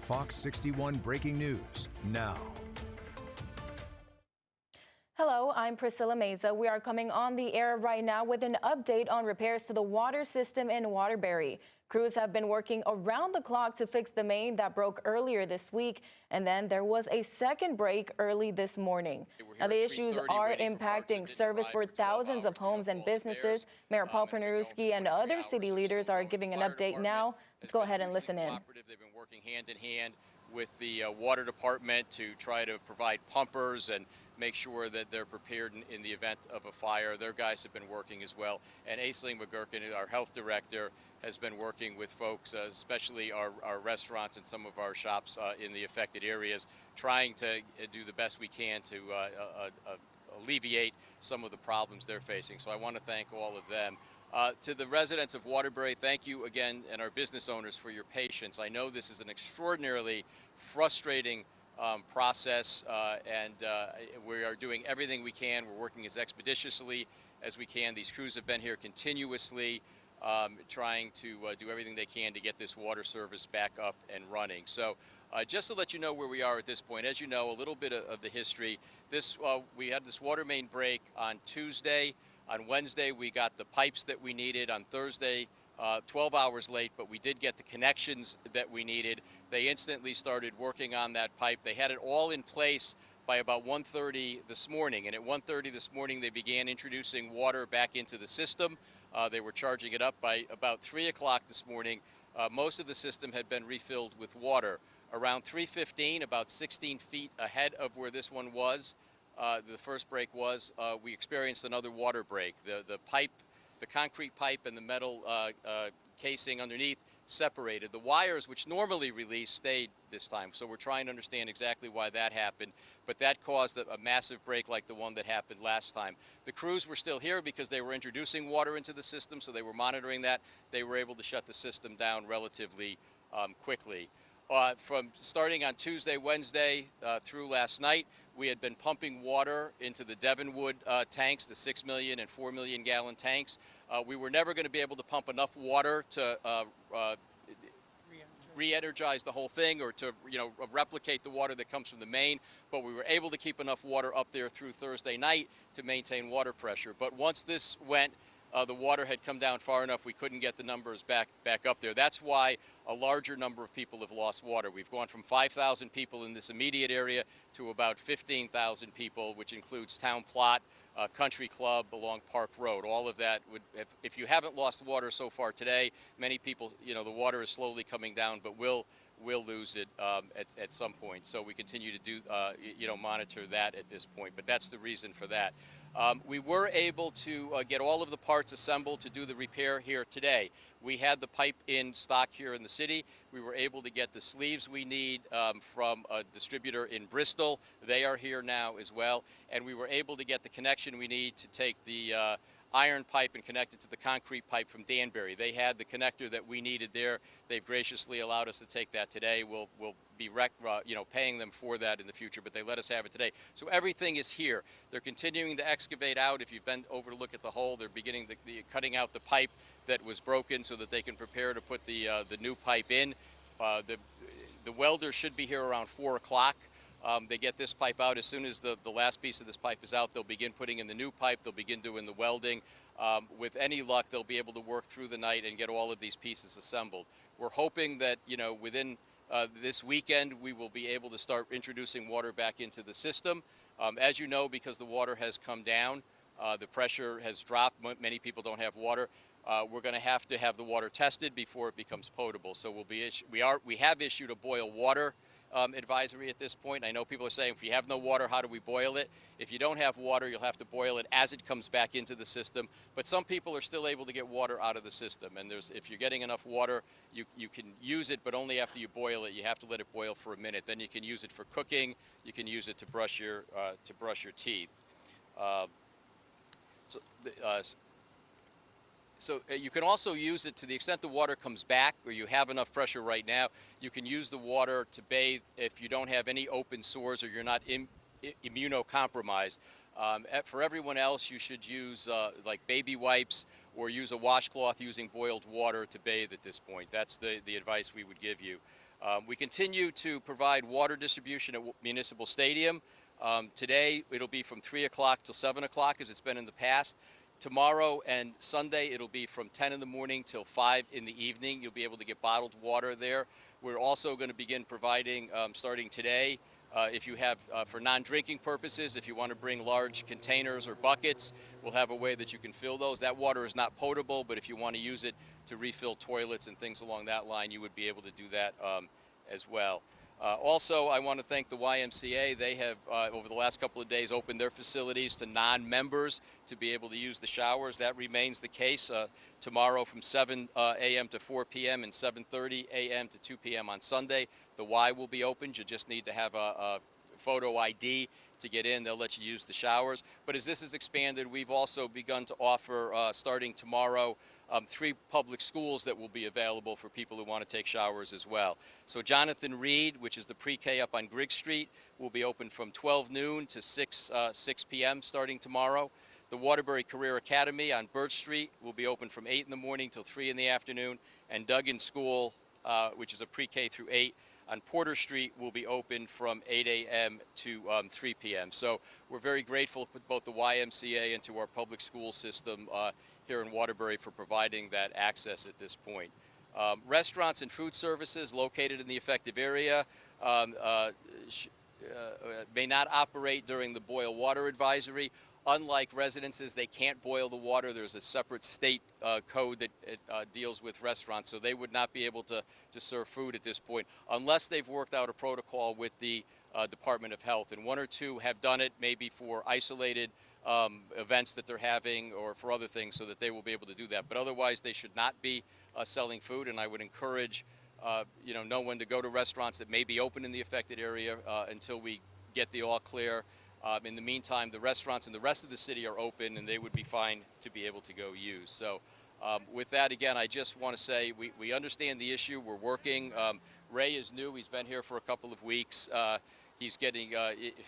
Fox 61 Breaking News now. Hello, I'm Priscilla Meza. We are coming on the air right now with an update on repairs to the water system in Waterbury. Crews have been working around the clock to fix the main that broke earlier this week, and then there was a second break early this morning. Now, the issues are impacting service for thousands of homes and businesses. Mayor Paul Pernerusky and other city leaders are giving an update now. Let's go ahead and listen in. They've been working hand in hand with the water department to try to provide pumpers and make sure that they're prepared in the event of a fire. Their guys have been working as well. And Aisling McGurkin, our health director, has been working with folks, especially our restaurants and some of our shops in the affected areas, trying to do the best we can to alleviate some of the problems they're facing. So I want to thank all of them. To the residents of Waterbury, thank you again, and our business owners for your patience. I know this is an extraordinarily frustrating process, and we are doing everything we can. We're working as expeditiously as we can. These crews have been here continuously, trying to do everything they can to get this water service back up and running. So just to let you know where we are at this point, as you know, a little bit of the history. We had this water main break on Tuesday. On Wednesday, we got the pipes that we needed. On Thursday, 12 hours late, but we did get the connections that we needed. They instantly started working on that pipe. They had it all in place by about 1:30 this morning. And at 1:30 this morning, they began introducing water back into the system. They were charging it up by about 3 o'clock this morning. Most of the system had been refilled with water. Around 3:15, about 16 feet ahead of where this one was, the first break was, we experienced another water break. The pipe, the concrete pipe and the metal casing underneath separated. The wires, which normally release, stayed this time. So we're trying to understand exactly why that happened. But that caused a massive break like the one that happened last time. The crews were still here because they were introducing water into the system, so they were monitoring that. They were able to shut the system down relatively quickly. From starting on Tuesday, Wednesday through last night, we had been pumping water into the Devonwood tanks, the 6 million and 4 million gallon tanks. We were never going to be able to pump enough water to re-energize the whole thing, or to replicate the water that comes from the main, but we were able to keep enough water up there through Thursday night to maintain water pressure. But once this went, the water had come down far enough we couldn't get the numbers back up there. That's why a larger number of people have lost water. We've gone from 5,000 people in this immediate area to about 15,000 people, which includes Town Plot, Country Club along Park Road. All of that would, if you haven't lost water so far today, many people, the water is slowly coming down, but will lose it at some point. So we continue to do, monitor that at this point. But that's the reason for that. We were able to get all of the parts assembled to do the repair here today. We had the pipe in stock here in the city. We were able to get the sleeves we need from a distributor in Bristol. They are here now as well. And we were able to get the connection we need to take the iron pipe and connect it to the concrete pipe from Danbury. They had the connector that we needed there. They've graciously allowed us to take that today. We'll be paying them for that in the future, but they let us have it today. So everything is here. They're continuing to excavate out. If you've been over to look at the hole, they're beginning cutting out the pipe that was broken so that they can prepare to put the new pipe in. The welder should be here around 4 o'clock. They get this pipe out. As soon as the last piece of this pipe is out, they'll begin putting in the new pipe. They'll begin doing the welding. With any luck, they'll be able to work through the night and get all of these pieces assembled. We're hoping that, within this weekend, we will be able to start introducing water back into the system. As you know, because the water has come down, the pressure has dropped. Many people don't have water. We're going to have the water tested before it becomes potable. So we have issued a boil water advisory at this point. I know people are saying, if you have no water, how do we boil it? If you don't have water, you'll have to boil it as it comes back into the system. But some people are still able to get water out of the system. And if you're getting enough water, you can use it, but only after you boil it. You have to let it boil for a minute. Then you can use it for cooking. You can use it to brush your teeth. So you can also use it to the extent the water comes back, or you have enough pressure right now. You can use the water to bathe if you don't have any open sores or you're not immunocompromised. For everyone else, you should use like baby wipes or use a washcloth using boiled water to bathe at this point. That's the advice we would give you. We continue to provide water distribution at Municipal Stadium. Today it'll be from 3 o'clock till 7 o'clock as it's been in the past. Tomorrow and Sunday it'll be from 10 in the morning till 5 in the evening. You'll be able to get bottled water there. We're also going to begin providing, starting today, if you have, for non-drinking purposes, if you want to bring large containers or buckets, we'll have a way that you can fill those. That water is not potable, but if you want to use it to refill toilets and things along that line, you would be able to do that as well. Also, I want to thank the YMCA. They have, over the last couple of days, opened their facilities to non-members to be able to use the showers. That remains the case tomorrow from 7 a.m. to 4 p.m. and 7:30 a.m. to 2 p.m. on Sunday. The Y will be opened. You just need to have a photo ID to get in. They'll let you use the showers. But as this is expanded, we've also begun to offer, starting tomorrow, 3 public schools that will be available for people who want to take showers as well. So Jonathan Reed, which is the pre-K up on Grigg Street, will be open from 12 noon to 6 p.m. starting tomorrow. The Waterbury Career Academy on Birch Street will be open from 8 in the morning till 3 in the afternoon. And Duggan School, which is a pre-K through 8, on Porter Street will be open from 8 a.m. to 3 p.m. So we're very grateful to both the YMCA and to our public school system here in Waterbury for providing that access at this point. Restaurants and food services located in the affected area may not operate during the boil water advisory. Unlike residences, they can't boil the water. There's a separate state code that deals with restaurants, so they would not be able to serve food at this point unless they've worked out a protocol with the Department of Health. And 1 or 2 have done it, maybe for isolated events that they're having or for other things, so that they will be able to do that. But otherwise, they should not be selling food, and I would encourage no one to go to restaurants that may be open in the affected area until we get the all clear. In the meantime, the restaurants in the rest of the city are open, and they would be fine to be able to go use. So with that, again, I just want to say we understand the issue. We're working. Ray is new. He's been here for a couple of weeks. He's getting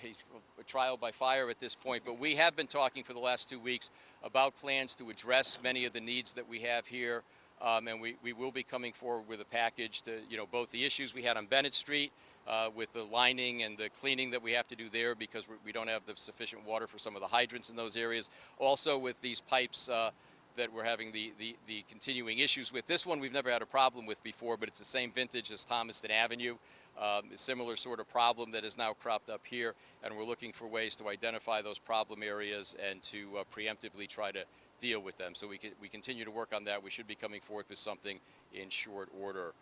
he's a trial by fire at this point. But we have been talking for the last 2 weeks about plans to address many of the needs that we have here. And we will be coming forward with a package to, both the issues we had on Bennett Street with the lining and the cleaning that we have to do there because we don't have the sufficient water for some of the hydrants in those areas. Also with these pipes that we're having the continuing issues with. This one we've never had a problem with before, but it's the same vintage as Thomaston Avenue. A similar sort of problem that has now cropped up here, and we're looking for ways to identify those problem areas and to preemptively try to deal with them. So we continue to work on that. We should be coming forth with something in short order.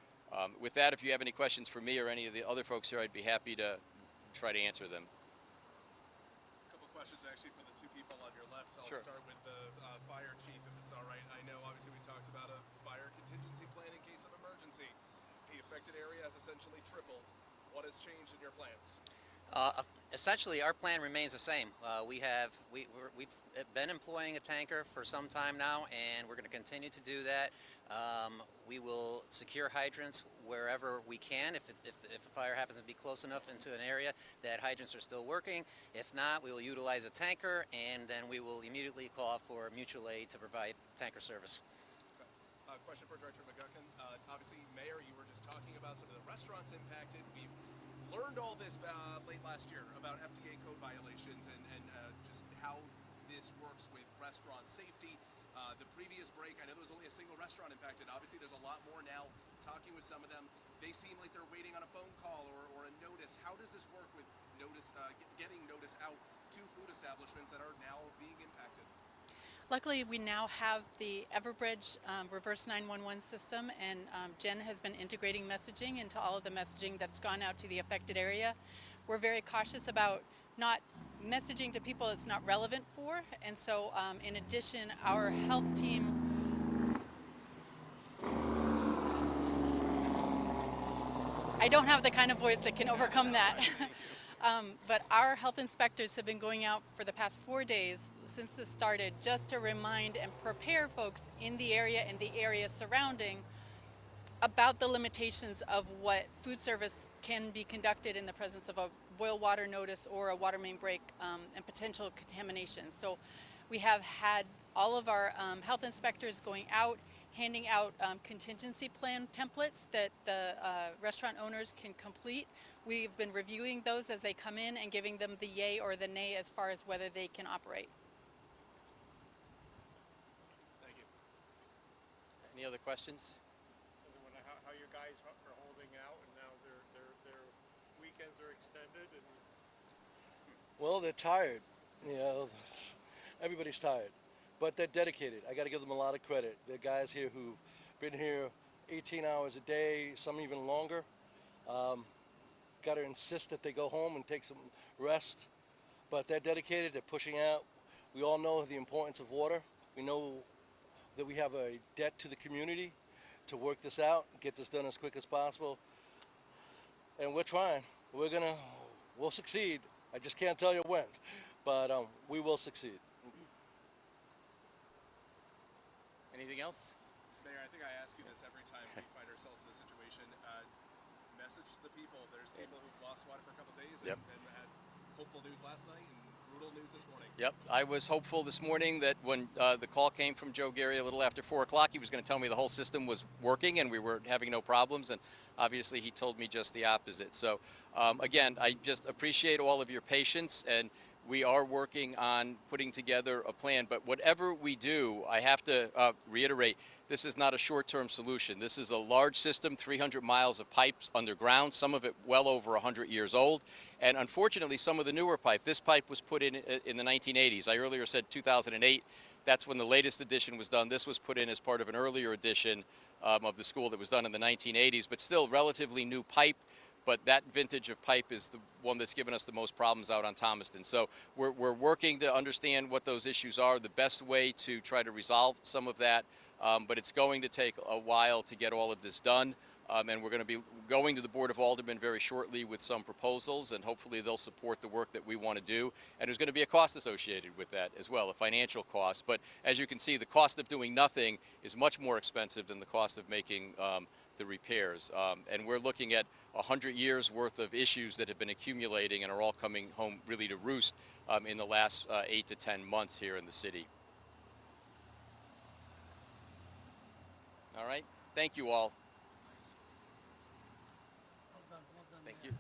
With that, if you have any questions for me or any of the other folks here, I'd be happy to try to answer them. A couple questions actually for the 2 people on your left. So I'll Sure. start with the fire chief, if it's all right. I know obviously we talked about a fire contingency plan in case of emergency. The affected area has essentially tripled. What has changed in your plans? Essentially, our plan remains the same. We've been employing a tanker for some time now, and we're going to continue to do that. We will secure hydrants wherever we can. If a fire happens to be close enough into an area that hydrants are still working. If not, we will utilize a tanker, and then we will immediately call for mutual aid to provide tanker service. Okay. Question for Director McGuckin. Obviously, Mayor, you were just talking about some of the restaurants impacted. We've learned all this late last year about FDA code violations and just how this works with restaurant safety. The previous break, I know there was only a single restaurant impacted. Obviously, there's a lot more now. Talking with some of them, they seem like they're waiting on a phone call or a notice. How does this work with notice, getting notice out to food establishments that are now being impacted? Luckily, we now have the Everbridge reverse 911 system, and Jen has been integrating messaging into all of the messaging that's gone out to the affected area. We're very cautious about not messaging to people it's not relevant for, and so in addition, our health team, I don't have the kind of voice that can overcome that. But our health inspectors have been going out for the past 4 days since this started just to remind and prepare folks in the area and the area surrounding about the limitations of what food service can be conducted in the presence of a boil water notice or a water main break and potential contamination. So we have had all of our health inspectors going out, handing out contingency plan templates that the restaurant owners can complete. We've been reviewing those as they come in and giving them the yay or the nay as far as whether they can operate. Thank you. Any other questions? I was wondering how you guys are holding out, and now their weekends are extended, and Well, they're tired. You know, everybody's tired, but they're dedicated. I got to give them a lot of credit. There are guys here who've been here 18 hours a day, some even longer. Got to insist that they go home and take some rest, but they're dedicated. They're pushing out. We all know the importance of water. We know that we have a debt to the community to work this out, get this done as quick as possible, and we're trying. We'll succeed. I just can't tell you when, but we will succeed. Anything else? Mayor, I think I ask you this every time we find ourselves in this situation. Message to the people. There's people who've lost water for a couple days Yep. and had hopeful news last night and brutal news this morning. Yep, I was hopeful this morning that when the call came from Joe Gary a little after 4 o'clock, he was going to tell me the whole system was working and we were having no problems, and obviously he told me just the opposite. So again, I just appreciate all of your patience, and we are working on putting together a plan. But whatever we do, I have to reiterate, this is not a short-term solution. This is a large system, 300 miles of pipes underground, some of it well over 100 years old. And unfortunately, some of the newer pipe, this pipe was put in the 1980s. I earlier said 2008. That's when the latest edition was done. This was put in as part of an earlier edition of the school that was done in the 1980s, but still relatively new pipe. But that vintage of pipe is the one that's given us the most problems out on Thomaston. So we're working to understand what those issues are, the best way to try to resolve some of that. But it's going to take a while to get all of this done. And we're going to be going to the Board of Aldermen very shortly with some proposals, and hopefully they'll support the work that we want to do. And there's going to be a cost associated with that as well, a financial cost. But as you can see, the cost of doing nothing is much more expensive than the cost of making the repairs. And we're looking at 100 years worth of issues that have been accumulating and are all coming home really to roost in the last 8 to 10 months here in the city. All right. Thank you all. Thank you.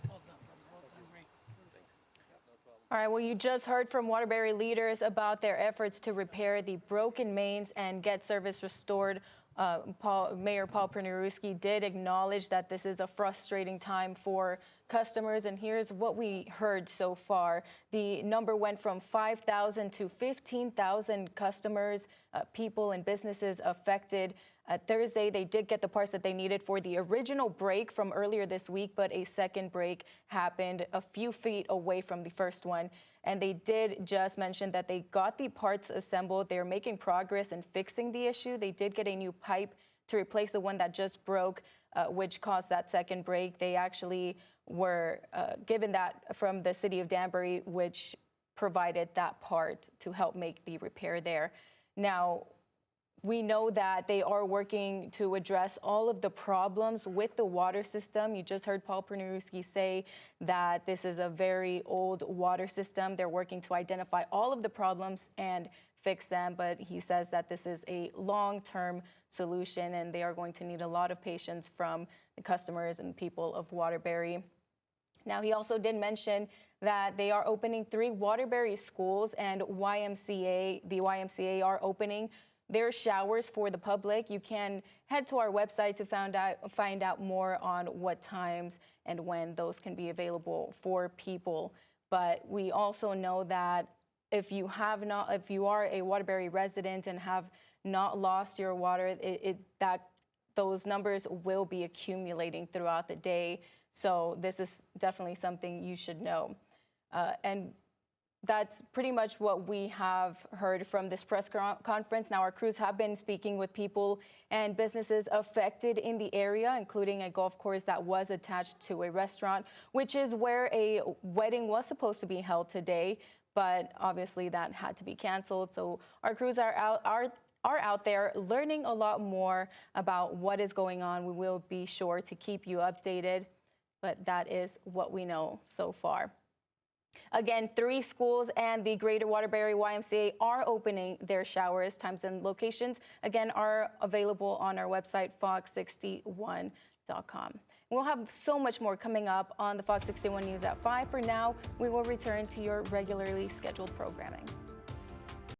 All right, well, you just heard from Waterbury leaders about their efforts to repair the broken mains and get service restored. Mayor Paul Praniruski did acknowledge that this is a frustrating time for customers, and here's what we heard so far. The number went from 5,000 to 15,000 customers, people and businesses affected. Thursday, they did get the parts that they needed for the original break from earlier this week, but a second break happened a few feet away from the first one. And they did just mention that they got the parts assembled. They're making progress in fixing the issue. They did get a new pipe to replace the one that just broke, which caused that second break. They actually were given that from the city of Danbury, which provided that part to help make the repair there. Now, we know that they are working to address all of the problems with the water system. You just heard Paul Praniruski say that this is a very old water system. They're working to identify all of the problems and fix them, but he says that this is a long-term solution and they are going to need a lot of patience from the customers and people of Waterbury. Now, he also did mention that they are opening 3 Waterbury schools, and the YMCA are opening their showers for the public. You can head to our website to find out more on what times and when those can be available for people. But we also know that if you are a Waterbury resident and have not lost your water, those numbers will be accumulating throughout the day. So this is definitely something you should know. And that's pretty much what we have heard from this press conference. Now, our crews have been speaking with people and businesses affected in the area, including a golf course that was attached to a restaurant, which is where a wedding was supposed to be held today, but obviously that had to be canceled. So our crews are out there learning a lot more about what is going on. We will be sure to keep you updated, but that is what we know so far. Again, 3 schools and the Greater Waterbury YMCA are opening their showers. Times and locations, again, are available on our website, fox61.com. We'll have so much more coming up on the Fox 61 News at 5. For now, we will return to your regularly scheduled programming.